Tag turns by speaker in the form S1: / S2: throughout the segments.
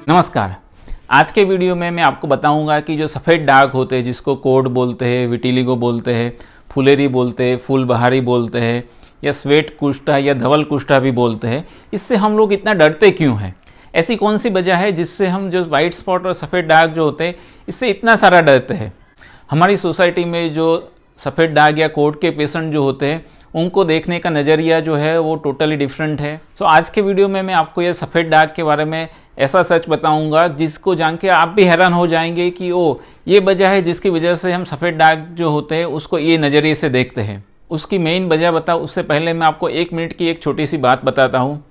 S1: नमस्कार। आज के वीडियो में मैं आपको बताऊंगा कि जो सफ़ेद दाग होते हैं, जिसको कोड बोलते हैं, विटिलिगो बोलते हैं, फुलेरी बोलते हैं, फूलबहारी बोलते हैं, या स्वेट कुष्ठा या धवल कुष्ठा भी बोलते हैं, इससे हम लोग इतना डरते क्यों हैं? ऐसी कौन सी वजह है जिससे हम जो वाइट स्पॉट और सफ़ेद दाग जो होते हैं इससे इतना सारा डरते हैं? हमारी सोसाइटी में जो सफ़ेद दाग या कोड के पेशेंट जो होते हैं उनको देखने का नज़रिया जो है वो टोटली डिफरेंट है। सो आज के वीडियो में मैं आपको ये सफ़ेद दाग के बारे में ऐसा सच बताऊंगा जिसको जान के आप भी हैरान हो जाएंगे कि ओ ये वजह है जिसकी वजह से हम सफ़ेद दाग जो होते हैं उसको ये नज़रिए से देखते हैं। उसकी मेन वजह बताऊँ उससे पहले मैं आपको 1 मिनट की एक छोटी सी बात बताता हूँ।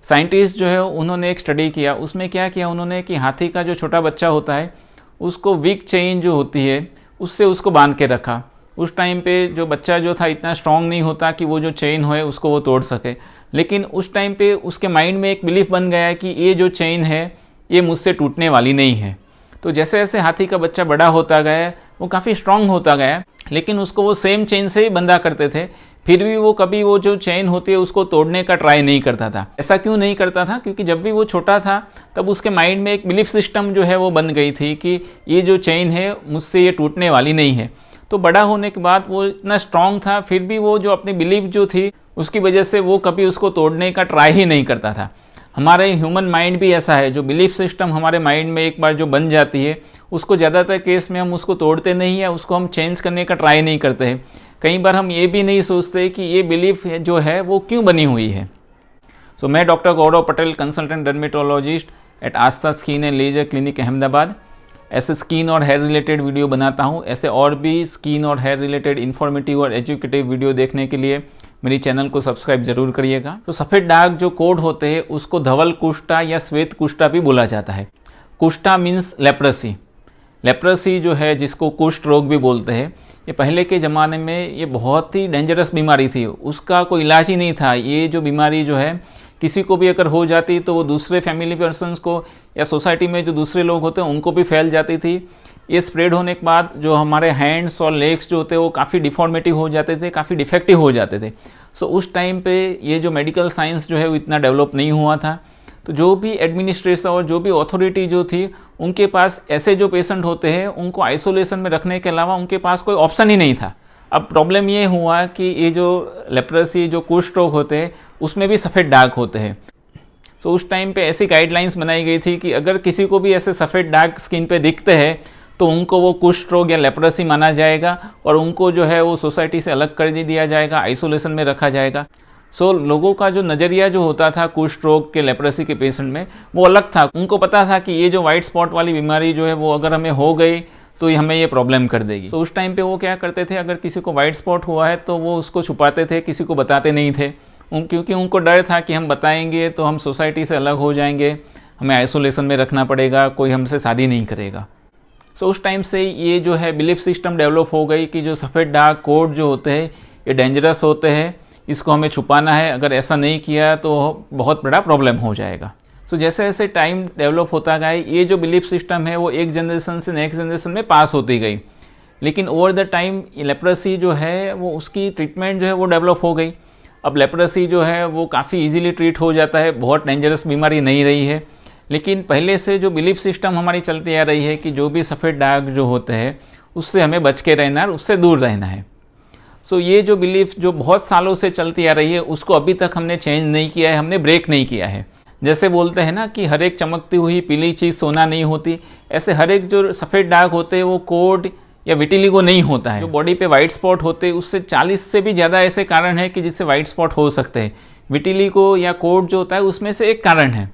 S1: साइंटिस्ट जो है उन्होंने एक स्टडी किया, उसमें क्या किया उन्होंने कि हाथी का जो छोटा बच्चा होता है उसको वीक चेन जो होती है उससे उसको बांध के रखा। उस टाइम पे जो बच्चा जो था इतना स्ट्रांग नहीं होता कि वो जो चेन है उसको वो तोड़ सके, लेकिन उस टाइम पे उसके माइंड में एक बिलीफ बन गया कि ये जो चेन है ये मुझसे टूटने वाली नहीं है। तो जैसे जैसे हाथी का बच्चा बड़ा होता गया वो काफ़ी स्ट्रांग होता गया, लेकिन उसको वो सेम चेन से ही बंधा करते थे, फिर भी वो कभी वो जो चेन होती है उसको तोड़ने का ट्राई नहीं करता था। ऐसा क्यों नहीं करता था? क्योंकि जब भी वो छोटा था तब उसके माइंड में एक बिलीफ सिस्टम जो है वो बन गई थी कि ये जो चेन है मुझसे ये टूटने वाली नहीं है। तो बड़ा होने के बाद वो इतना स्ट्रांग था, फिर भी वो जो अपनी बिलीफ जो थी उसकी वजह से वो कभी उसको तोड़ने का ट्राई ही नहीं करता था। हमारे ह्यूमन माइंड भी ऐसा है, जो बिलीफ सिस्टम हमारे माइंड में एक बार जो बन जाती है उसको ज़्यादातर केस में हम उसको तोड़ते नहीं है, उसको हम चेंज करने का ट्राई नहीं करते हैं। कई बार हम ये भी नहीं सोचते कि ये बिलीफ जो है वो क्यों बनी हुई है। सो मैं doctor Gaurav Patel, consultant dermatologist at Aastha skin and laser clinic Ahmedabad, ऐसे स्किन और हेयर रिलेटेड वीडियो बनाता हूँ। ऐसे और भी स्किन और हेयर रिलेटेड इन्फॉर्मेटिव और एजुकेटिव वीडियो देखने के लिए मेरी चैनल को सब्सक्राइब जरूर करिएगा। तो सफ़ेद दाग जो कोड होते हैं उसको धवल कुष्ठा या श्वेत कुष्ठा भी बोला जाता है। कुष्ठा मीन्स लेप्रेसी। लेप्रेसी जो है जिसको कुष्ठ रोग भी बोलते हैं, ये पहले के ज़माने में ये बहुत ही डेंजरस बीमारी थी, उसका कोई इलाज ही नहीं था। ये जो बीमारी जो है किसी को भी अगर हो जाती तो वो दूसरे फैमिली पर्सन्स को या सोसाइटी में जो दूसरे लोग होते हैं उनको भी फैल जाती थी। ये स्प्रेड होने के बाद जो हमारे हैंड्स और लेग्स जो होते हैं वो काफ़ी डिफॉर्मेटिव हो जाते थे, काफ़ी डिफेक्टिव हो जाते थे। सो उस टाइम पे ये जो मेडिकल साइंस जो है वो इतना डेवलप नहीं हुआ था। तो जो भी एडमिनिस्ट्रेशन और जो भी अथॉरिटी जो थी उनके पास ऐसे जो पेशेंट होते हैं उनको आइसोलेशन में रखने के अलावा उनके पास कोई ऑप्शन ही नहीं था। अब प्रॉब्लम ये हुआ कि ये जो लेप्रेसी जो कुष्ठ रोग होते हैं उसमें भी सफ़ेद दाग होते हैं। तो उस टाइम पे ऐसी गाइडलाइंस बनाई गई थी कि अगर किसी को भी ऐसे सफ़ेद दाग स्किन पे दिखते हैं तो उनको वो कुष्ठ रोग या लेप्रेसी माना जाएगा और उनको जो है वो सोसाइटी से अलग कर दिया जाएगा, आइसोलेशन में रखा जाएगा। सो लोगों का जो नज़रिया जो होता था कुष्ठ रोग के लेप्रेसी के पेशेंट में वो अलग था। उनको पता था कि ये जो वाइट स्पॉट वाली बीमारी जो है वो अगर हमें हो गई तो हमें ये प्रॉब्लम कर देगी। तो उस टाइम पे वो क्या करते थे, अगर किसी को वाइट स्पॉट हुआ है तो वो उसको छुपाते थे, किसी को बताते नहीं थे, क्योंकि उनको डर था कि हम बताएंगे तो हम सोसाइटी से अलग हो जाएंगे, हमें आइसोलेशन में रखना पड़ेगा, कोई हमसे शादी नहीं करेगा। सो उस टाइम से ये जो है बिलीफ सिस्टम डेवलप हो गई कि जो सफ़ेद दाग कोड जो होते हैं ये डेंजरस होते हैं, इसको हमें छुपाना है, अगर ऐसा नहीं किया तो बहुत बड़ा प्रॉब्लम हो जाएगा। सो जैसे जैसे टाइम डेवलप होता गया ये जो बिलीफ सिस्टम है वो एक जनरेशन से नेक्स्ट जनरेशन में पास होती गई, लेकिन ओवर द टाइम लेप्रेसी जो है वो उसकी ट्रीटमेंट जो है वो डेवलप हो गई। अब लेप्रेसी जो है वो काफ़ी इजीली ट्रीट हो जाता है, बहुत डेंजरस बीमारी नहीं रही है। लेकिन पहले से जो बिलीफ सिस्टम हमारी चलती आ रही है कि जो भी सफ़ेद दाग जो होते हैं उससे हमें बच के रहना है, उससे दूर रहना है। सो ये जो बिलीफ जो बहुत सालों से चलती आ रही है उसको अभी तक हमने चेंज नहीं किया है, हमने ब्रेक नहीं किया है। जैसे बोलते हैं ना कि हर एक चमकती हुई पीली चीज़ सोना नहीं होती, ऐसे हर एक जो सफ़ेद दाग होते हैं वो कोड या विटिलिगो नहीं होता है। जो बॉडी पे वाइट स्पॉट होते हैं उससे 40 से भी ज़्यादा ऐसे कारण हैं कि जिससे वाइट स्पॉट हो सकते हैं। विटिलिगो या कोड जो होता है उसमें से एक कारण है।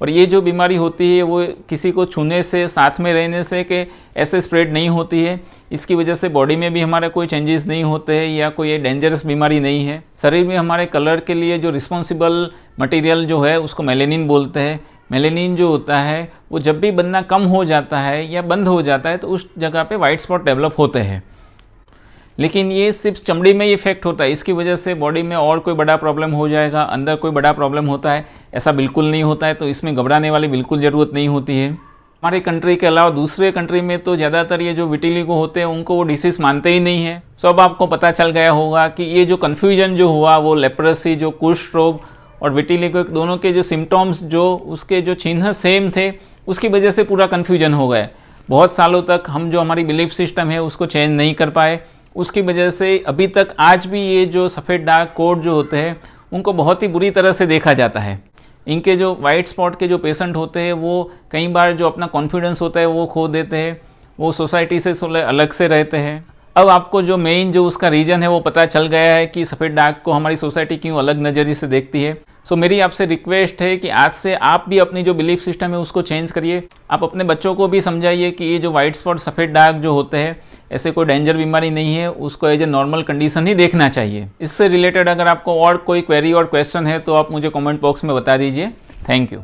S1: और ये जो बीमारी होती है वो किसी को छूने से, साथ में रहने से कि ऐसे स्प्रेड नहीं होती है। इसकी वजह से बॉडी में भी हमारे कोई चेंजेस नहीं होते हैं या कोई डेंजरस बीमारी नहीं है। शरीर में हमारे कलर के लिए जो रिस्पॉन्सिबल मटेरियल जो है उसको मेलेनिन बोलते हैं। मेलेनिन जो होता है वो जब भी बनना कम हो जाता है या बंद हो जाता है तो उस जगह पे वाइट स्पॉट डेवलप होते हैं। लेकिन ये सिर्फ चमड़ी में ही इफेक्ट होता है, इसकी वजह से बॉडी में और कोई बड़ा प्रॉब्लम हो जाएगा, अंदर कोई बड़ा प्रॉब्लम होता है, ऐसा बिल्कुल नहीं होता है। तो इसमें घबराने वाली बिल्कुल ज़रूरत नहीं होती है। हमारे कंट्री के अलावा दूसरे कंट्री में तो ज़्यादातर ये जो विटिलिगो होते हैं उनको वो डिसीज़ मानते ही नहीं है। सो अब आपको पता चल गया होगा कि ये जो कन्फ्यूजन जो हुआ वो लेप्रेसी जो कुष्ठ रोग और विटिलिगो दोनों के जो सिम्टम्स, जो उसके जो चिन्ह सेम थे, उसकी वजह से पूरा कन्फ्यूजन हो गया। बहुत सालों तक हम जो हमारी बिलीफ सिस्टम है उसको चेंज नहीं कर पाए, उसकी वजह से अभी तक आज भी ये जो सफ़ेद दाग कोड जो होते हैं उनको बहुत ही बुरी तरह से देखा जाता है। इनके जो वाइट स्पॉट के जो पेशेंट होते हैं वो कई बार जो अपना कॉन्फिडेंस होता है वो खो देते हैं, वो सोसाइटी से अलग से रहते हैं। अब आपको जो मेन जो उसका रीज़न है वो पता चल गया है कि सफ़ेद दाग को हमारी सोसाइटी क्यों अलग नज़रिए से देखती है। सो मेरी आपसे रिक्वेस्ट है कि आज से आप भी अपनी जो बिलीफ सिस्टम है उसको चेंज करिए। आप अपने बच्चों को भी समझाइए कि ये जो वाइट स्पॉट सफ़ेद दाग जो होते हैं ऐसे कोई डेंजर बीमारी नहीं है, उसको एज ए नॉर्मल कंडीशन ही देखना चाहिए। इससे रिलेटेड अगर आपको और कोई क्वेरी और क्वेश्चन है तो आप मुझे कमेंट बॉक्स में बता दीजिए। Thank you.